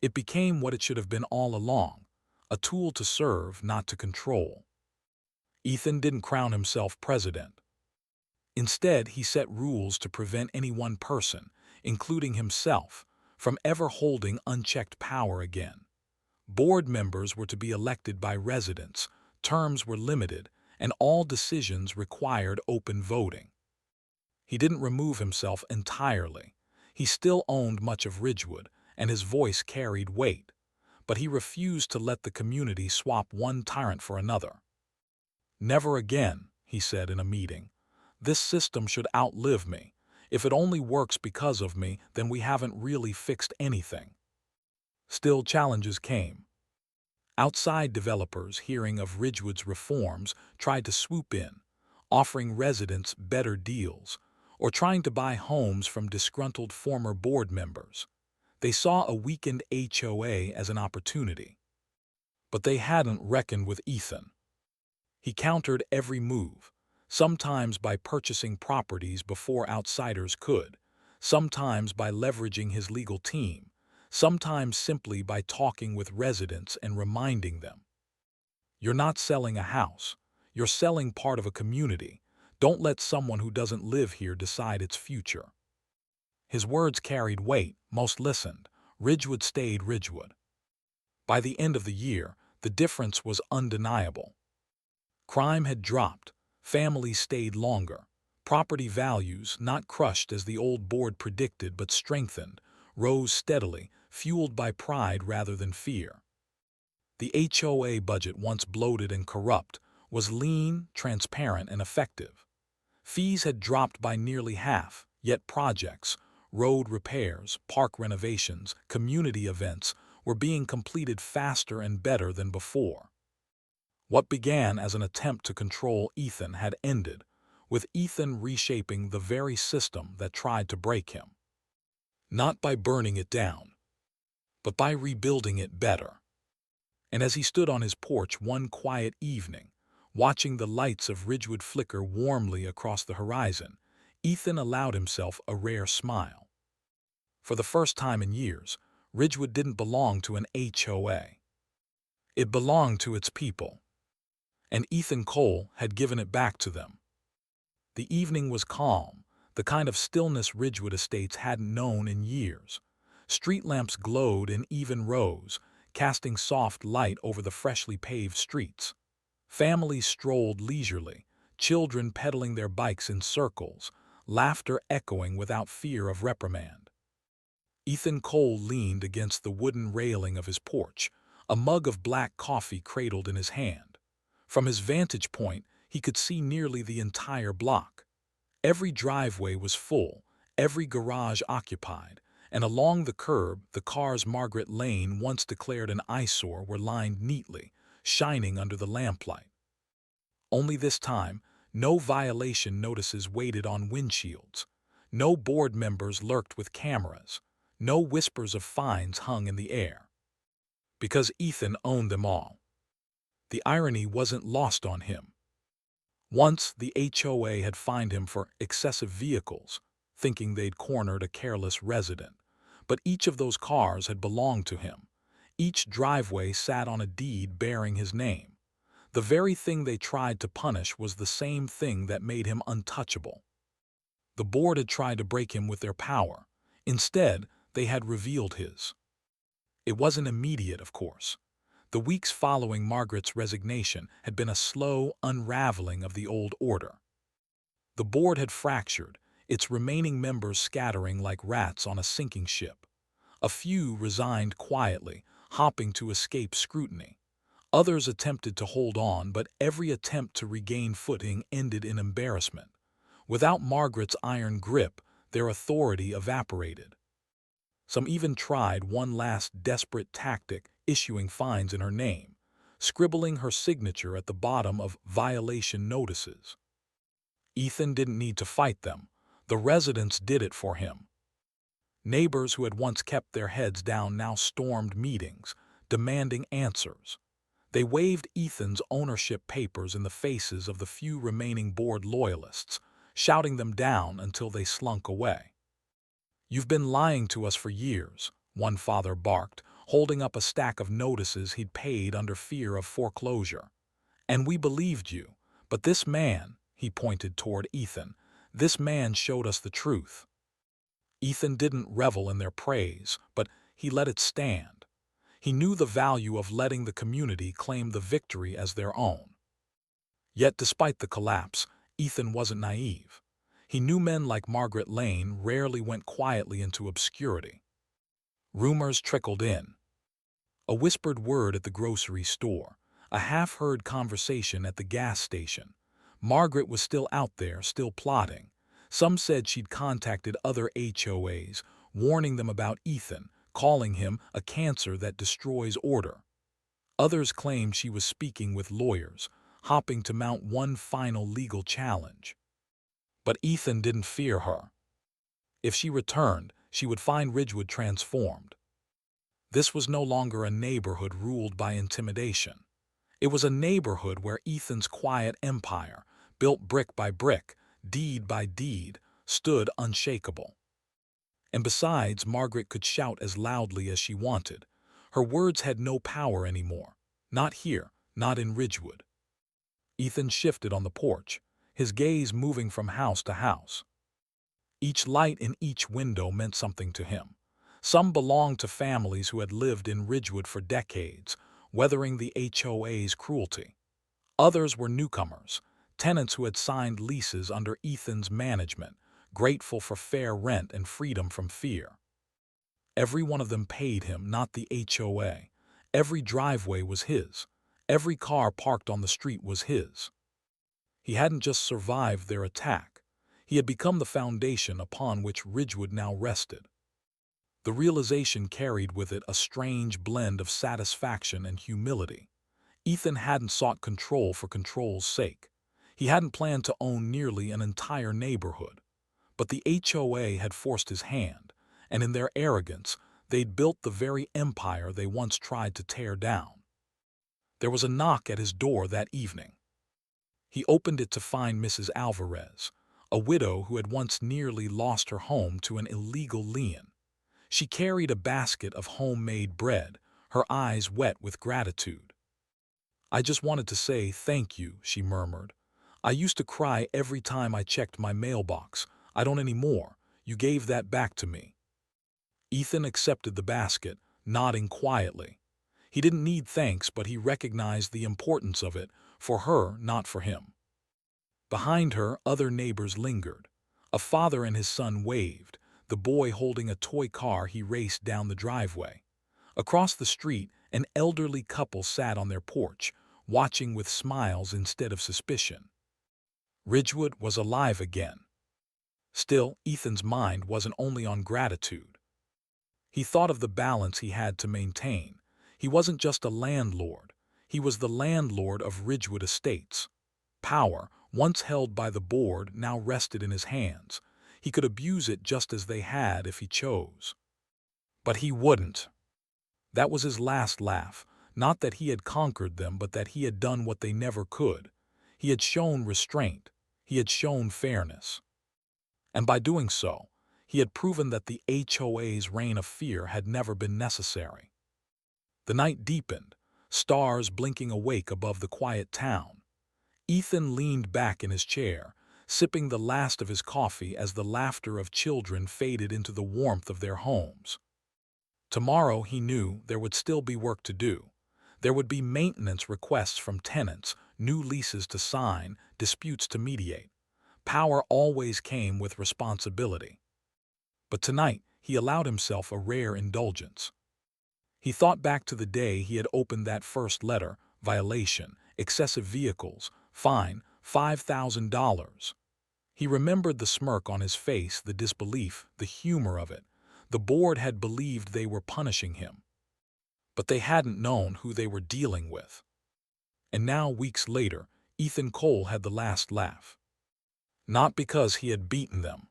It became what it should have been all along, a tool to serve, not to control. Ethan didn't crown himself president. Instead, he set rules to prevent any one person, including himself, from ever holding unchecked power again. Board members were to be elected by residents, terms were limited, and all decisions required open voting. He didn't remove himself entirely. He still owned much of Ridgewood, and his voice carried weight, but he refused to let the community swap one tyrant for another. "Never again," he said in a meeting. "This system should outlive me. If it only works because of me, then we haven't really fixed anything." Still, challenges came. Outside developers, hearing of Ridgewood's reforms, tried to swoop in, offering residents better deals, or trying to buy homes from disgruntled former board members. They saw a weakened HOA as an opportunity. But they hadn't reckoned with Ethan. He countered every move, sometimes by purchasing properties before outsiders could, sometimes by leveraging his legal team, sometimes simply by talking with residents and reminding them, "You're not selling a house. You're selling part of a community. Don't let someone who doesn't live here decide its future." His words carried weight. Most listened. Ridgewood stayed Ridgewood. By the end of the year, the difference was undeniable. Crime had dropped. Families stayed longer. Property values, not crushed as the old board predicted but strengthened, rose steadily, fueled by pride rather than fear. The HOA budget, once bloated and corrupt, was lean, transparent, and effective. Fees had dropped by nearly half, yet projects, road repairs, park renovations, community events were being completed faster and better than before. What began as an attempt to control Ethan had ended, with Ethan reshaping the very system that tried to break him. Not by burning it down, but by rebuilding it better. And as he stood on his porch one quiet evening, watching the lights of Ridgewood flicker warmly across the horizon, Ethan allowed himself a rare smile. For the first time in years, Ridgewood didn't belong to an HOA. It belonged to its people. And Ethan Cole had given it back to them. The evening was calm, the kind of stillness Ridgewood Estates hadn't known in years. Street lamps glowed in even rows, casting soft light over the freshly paved streets. Families strolled leisurely, children pedaling their bikes in circles, laughter echoing without fear of reprimand. Ethan Cole leaned against the wooden railing of his porch, a mug of black coffee cradled in his hand. From his vantage point, he could see nearly the entire block. Every driveway was full, every garage occupied, and along the curb, the cars Margaret Lane once declared an eyesore were lined neatly, shining under the lamplight. Only this time, no violation notices waited on windshields. No board members lurked with cameras. No whispers of fines hung in the air. Because Ethan owned them all. The irony wasn't lost on him. Once, the HOA had fined him for excessive vehicles, thinking they'd cornered a careless resident. But each of those cars had belonged to him. Each driveway sat on a deed bearing his name. The very thing they tried to punish was the same thing that made him untouchable. The board had tried to break him with their power. Instead, they had revealed his. It wasn't immediate, of course. The weeks following Margaret's resignation had been a slow unraveling of the old order. The board had fractured, its remaining members scattering like rats on a sinking ship. A few resigned quietly, hopping to escape scrutiny. Others attempted to hold on, but every attempt to regain footing ended in embarrassment. Without Margaret's iron grip, their authority evaporated. Some even tried one last desperate tactic, issuing fines in her name, scribbling her signature at the bottom of violation notices. Ethan didn't need to fight them. The residents did it for him. Neighbors who had once kept their heads down now stormed meetings, demanding answers. They waved Ethan's ownership papers in the faces of the few remaining board loyalists, shouting them down until they slunk away. "You've been lying to us for years," one father barked, holding up a stack of notices he'd paid under fear of foreclosure. "And we believed you. But this man," he pointed toward Ethan, "this man showed us the truth." Ethan didn't revel in their praise, but he let it stand. He knew the value of letting the community claim the victory as their own. Yet despite the collapse, Ethan wasn't naive. He knew men like Margaret Lane rarely went quietly into obscurity. Rumors trickled in. A whispered word at the grocery store, A half-heard conversation at the gas station. Margaret was still out there, still plotting. Some said she'd contacted other HOAs, warning them about Ethan, calling him a cancer that destroys order. Others claimed she was speaking with lawyers, hoping to mount one final legal challenge. But Ethan didn't fear her. If she returned, she would find Ridgewood transformed. This was no longer a neighborhood ruled by intimidation. It was a neighborhood where Ethan's quiet empire, built brick by brick, deed by deed, stood unshakable. And besides, Margaret could shout as loudly as she wanted. Her words had no power anymore. Not here, not in Ridgewood. Ethan shifted on the porch, his gaze moving from house to house. Each light in each window meant something to him. Some belonged to families who had lived in Ridgewood for decades, weathering the HOA's cruelty. Others were newcomers, tenants who had signed leases under Ethan's management, grateful for fair rent and freedom from fear. Every one of them paid him, not the HOA. Every driveway was his. Every car parked on the street was his. He hadn't just survived their attack. He had become the foundation upon which Ridgewood now rested. The realization carried with it a strange blend of satisfaction and humility. Ethan hadn't sought control for control's sake. He hadn't planned to own nearly an entire neighborhood. But the HOA had forced his hand, and in their arrogance, they'd built the very empire they once tried to tear down. There was a knock at his door that evening. He opened it to find Mrs. Alvarez, a widow who had once nearly lost her home to an illegal lien. She carried a basket of homemade bread, her eyes wet with gratitude. "I just wanted to say thank you," she murmured. "I used to cry every time I checked my mailbox. I don't anymore. You gave that back to me." Ethan accepted the basket, nodding quietly. He didn't need thanks, but he recognized the importance of it, for her, not for him. Behind her, other neighbors lingered. A father and his son waved, the boy holding a toy car. He raced down the driveway. Across the street, an elderly couple sat on their porch, watching with smiles instead of suspicion. Ridgewood was alive again. Still, Ethan's mind wasn't only on gratitude. He thought of the balance he had to maintain. He wasn't just a landlord. He was the landlord of Ridgewood Estates. Power, once held by the board, now rested in his hands. He could abuse it just as they had if he chose. But he wouldn't. That was his last laugh, not that he had conquered them, but that he had done what they never could. He had shown restraint. He had shown fairness. And by doing so, he had proven that the HOA's reign of fear had never been necessary. The night deepened, stars blinking awake above the quiet town. Ethan leaned back in his chair, sipping the last of his coffee as the laughter of children faded into the warmth of their homes. Tomorrow, he knew, there would still be work to do. There would be maintenance requests from tenants, new leases to sign, disputes to mediate. Power always came with responsibility. But tonight, he allowed himself a rare indulgence. He thought back to the day he had opened that first letter: violation, excessive vehicles, fine, $5,000. He remembered the smirk on his face, the disbelief, the humor of it. The board had believed they were punishing him. But they hadn't known who they were dealing with. And now, weeks later, Ethan Cole had the last laugh. Not because he had beaten them,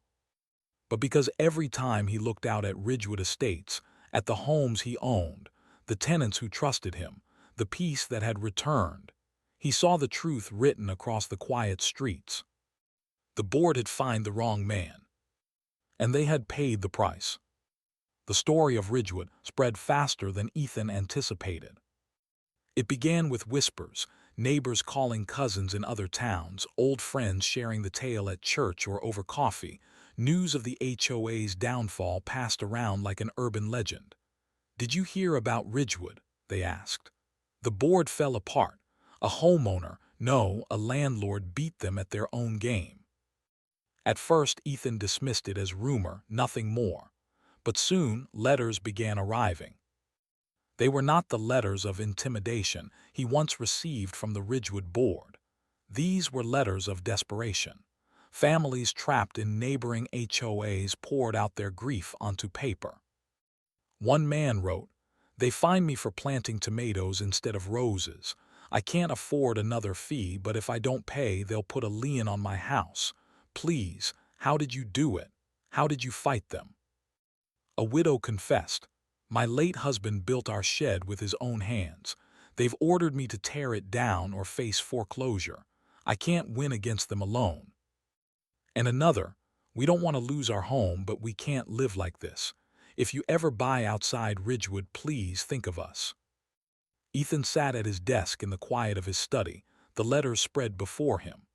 but because every time he looked out at Ridgewood Estates, at the homes he owned, the tenants who trusted him, the peace that had returned, he saw the truth written across the quiet streets. The board had fined the wrong man, and they had paid the price. The story of Ridgewood spread faster than Ethan anticipated. It began with whispers, neighbors calling cousins in other towns, old friends sharing the tale at church or over coffee. News of the HOA's downfall passed around like an urban legend. "Did you hear about Ridgewood?" they asked. "The board fell apart. A homeowner, no, a landlord, beat them at their own game." At first, Ethan dismissed it as rumor, nothing more. But soon, letters began arriving. They were not the letters of intimidation he once received from the Ridgewood board. These were letters of desperation. Families trapped in neighboring HOAs poured out their grief onto paper. One man wrote, "They fine me for planting tomatoes instead of roses. I can't afford another fee, but if I don't pay, they'll put a lien on my house. Please, how did you do it? How did you fight them?" A widow confessed, "My late husband built our shed with his own hands. They've ordered me to tear it down or face foreclosure. I can't win against them alone." And another, "We don't want to lose our home, but we can't live like this. If you ever buy outside Ridgewood, please think of us." Ethan sat at his desk in the quiet of his study, the letters spread before him.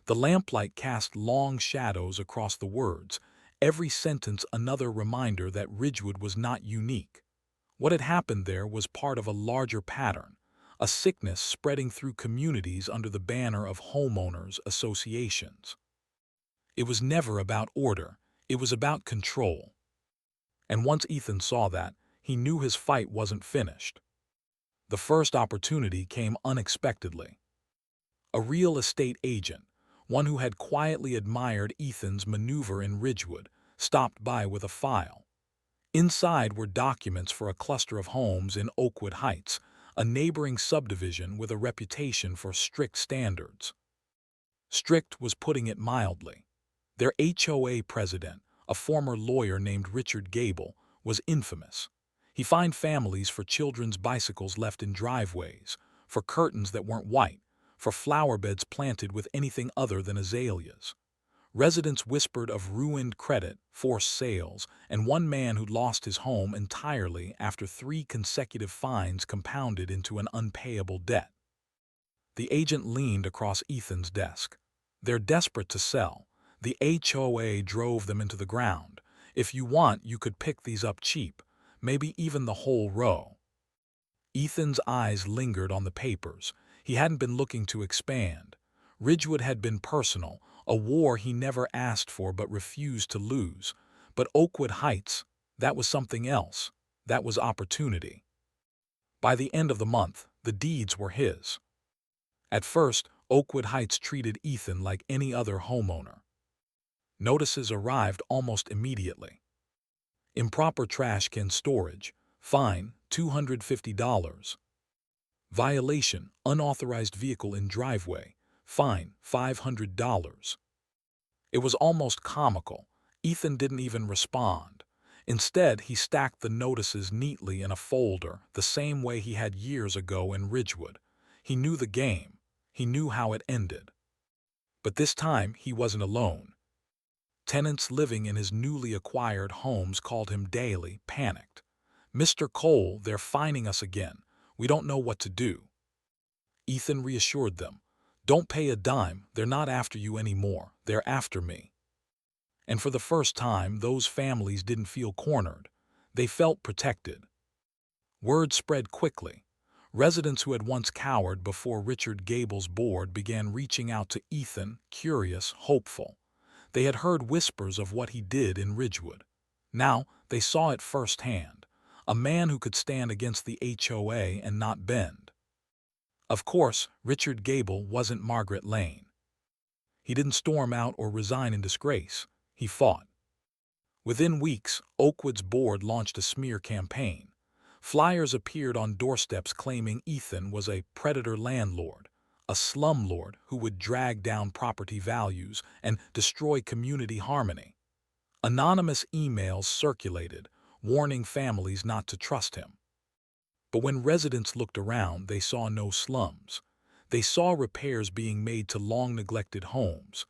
The lamplight cast long shadows across the words, every sentence another reminder that Ridgewood was not unique. What had happened there was part of a larger pattern, a sickness spreading through communities under the banner of homeowners associations. It was never about order, it was about control. And once Ethan saw that, he knew his fight wasn't finished. The first opportunity came unexpectedly. A real estate agent, one who had quietly admired Ethan's maneuver in Ridgewood, stopped by with a file. Inside were documents for a cluster of homes in Oakwood Heights, a neighboring subdivision with a reputation for strict standards. Strict was putting it mildly. Their HOA president, a former lawyer named Richard Gable, was infamous. He fined families for children's bicycles left in driveways, for curtains that weren't white, for flower beds planted with anything other than azaleas. Residents whispered of ruined credit, forced sales, and one man who lost his home entirely after 3 consecutive fines compounded into an unpayable debt. The agent leaned across Ethan's desk. "They're desperate to sell. The HOA drove them into the ground. If you want, you could pick these up cheap, maybe even the whole row." Ethan's eyes lingered on the papers. He hadn't been looking to expand. Ridgewood had been personal, a war he never asked for but refused to lose. But Oakwood Heights, that was something else. That was opportunity. By the end of the month, the deeds were his. At first, Oakwood Heights treated Ethan like any other homeowner. Notices arrived almost immediately. Improper trash can storage, fine, $250. Violation, unauthorized vehicle in driveway, fine, $500. It was almost comical. Ethan didn't even respond. Instead, he stacked the notices neatly in a folder, the same way he had years ago in Ridgewood. He knew the game. He knew how it ended. But this time, he wasn't alone. Tenants living in his newly acquired homes called him daily, panicked. "Mr. Cole, they're fining us again. We don't know what to do." Ethan reassured them. "Don't pay a dime. They're not after you anymore. They're after me." And for the first time, those families didn't feel cornered. They felt protected. Word spread quickly. Residents who had once cowered before Richard Gable's board began reaching out to Ethan, curious, hopeful. They had heard whispers of what he did in Ridgewood. Now they saw it firsthand. A man who could stand against the HOA and not bend. Of course, Richard Gable wasn't Margaret Lane. He didn't storm out or resign in disgrace. He fought. Within weeks, Oakwood's board launched a smear campaign. Flyers appeared on doorsteps claiming Ethan was a predator landlord, a slumlord who would drag down property values and destroy community harmony. Anonymous emails circulated, warning families not to trust him. But when residents looked around, they saw no slums. They saw repairs being made to long-neglected homes.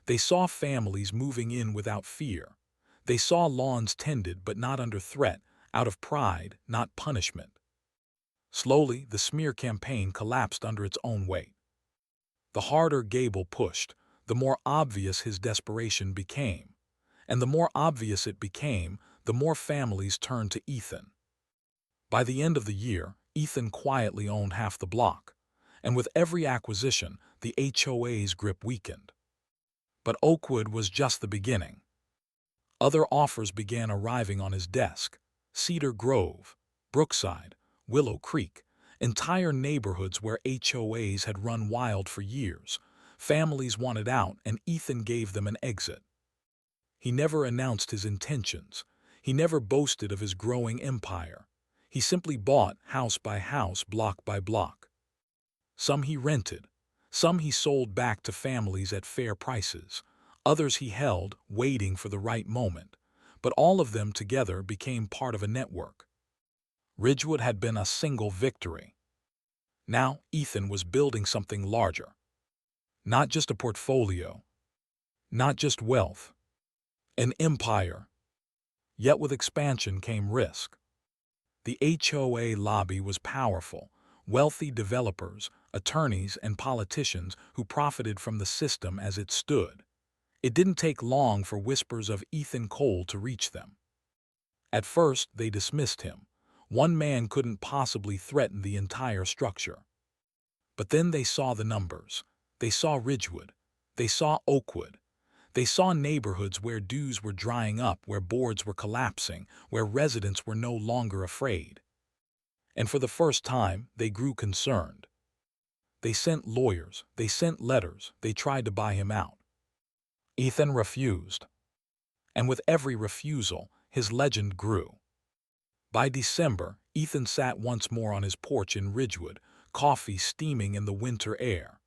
They saw families moving in without fear. They saw lawns tended but not under threat, out of pride, not punishment. Slowly, the smear campaign collapsed under its own weight. The harder Gable pushed, the more obvious his desperation became. And the more obvious it became, the more families turned to Ethan. By the end of the year, Ethan quietly owned half the block. And with every acquisition, the HOA's grip weakened. But Oakwood was just the beginning. Other offers began arriving on his desk. Cedar Grove, Brookside, Willow Creek, entire neighborhoods where HOAs had run wild for years. Families wanted out, and Ethan gave them an exit. He never announced his intentions. He never boasted of his growing empire. He simply bought house by house, block by block. Some he rented. Some he sold back to families at fair prices. Others he held, waiting for the right moment. But all of them together became part of a network. Ridgewood had been a single victory. Now Ethan was building something larger. Not just a portfolio. Not just wealth. An empire. Yet with expansion came risk. The HOA lobby was powerful. Wealthy developers, attorneys, and politicians who profited from the system as it stood. It didn't take long for whispers of Ethan Cole to reach them. At first, they dismissed him. One man couldn't possibly threaten the entire structure. But then they saw the numbers. They saw Ridgewood. They saw Oakwood. They saw neighborhoods where dues were drying up, where boards were collapsing, where residents were no longer afraid. And for the first time, they grew concerned. They sent lawyers. They sent letters. They tried to buy him out. Ethan refused. And with every refusal, his legend grew. By December, Ethan sat once more on his porch in Ridgewood, coffee steaming in the winter air.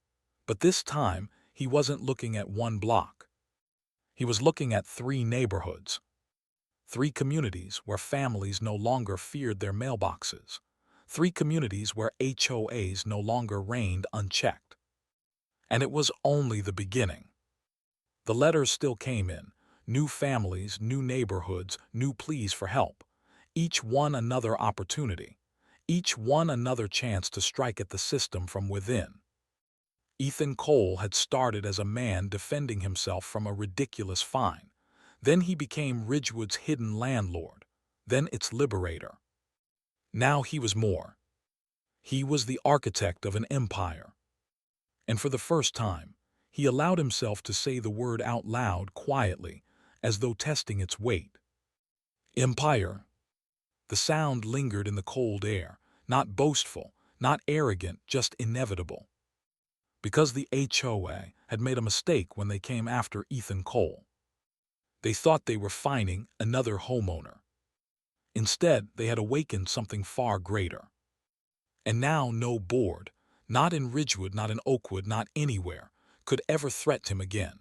But this time, he wasn't looking at one block. He was looking at 3 neighborhoods. 3 communities where families no longer feared their mailboxes. 3 communities where HOAs no longer reigned unchecked. And it was only the beginning. The letters still came in. New families, new neighborhoods, new pleas for help. Each one another opportunity. Each one another chance to strike at the system from within. Ethan Cole had started as a man defending himself from a ridiculous fine. Then he became Ridgewood's hidden landlord, then its liberator. Now he was more. He was the architect of an empire. And for the first time, he allowed himself to say the word out loud quietly, as though testing its weight. Empire. The sound lingered in the cold air, not boastful, not arrogant, just inevitable. Because the HOA had made a mistake when they came after Ethan Cole. They thought they were fining another homeowner. Instead, they had awakened something far greater. And now no board, not in Ridgewood, not in Oakwood, not anywhere, could ever threaten him again.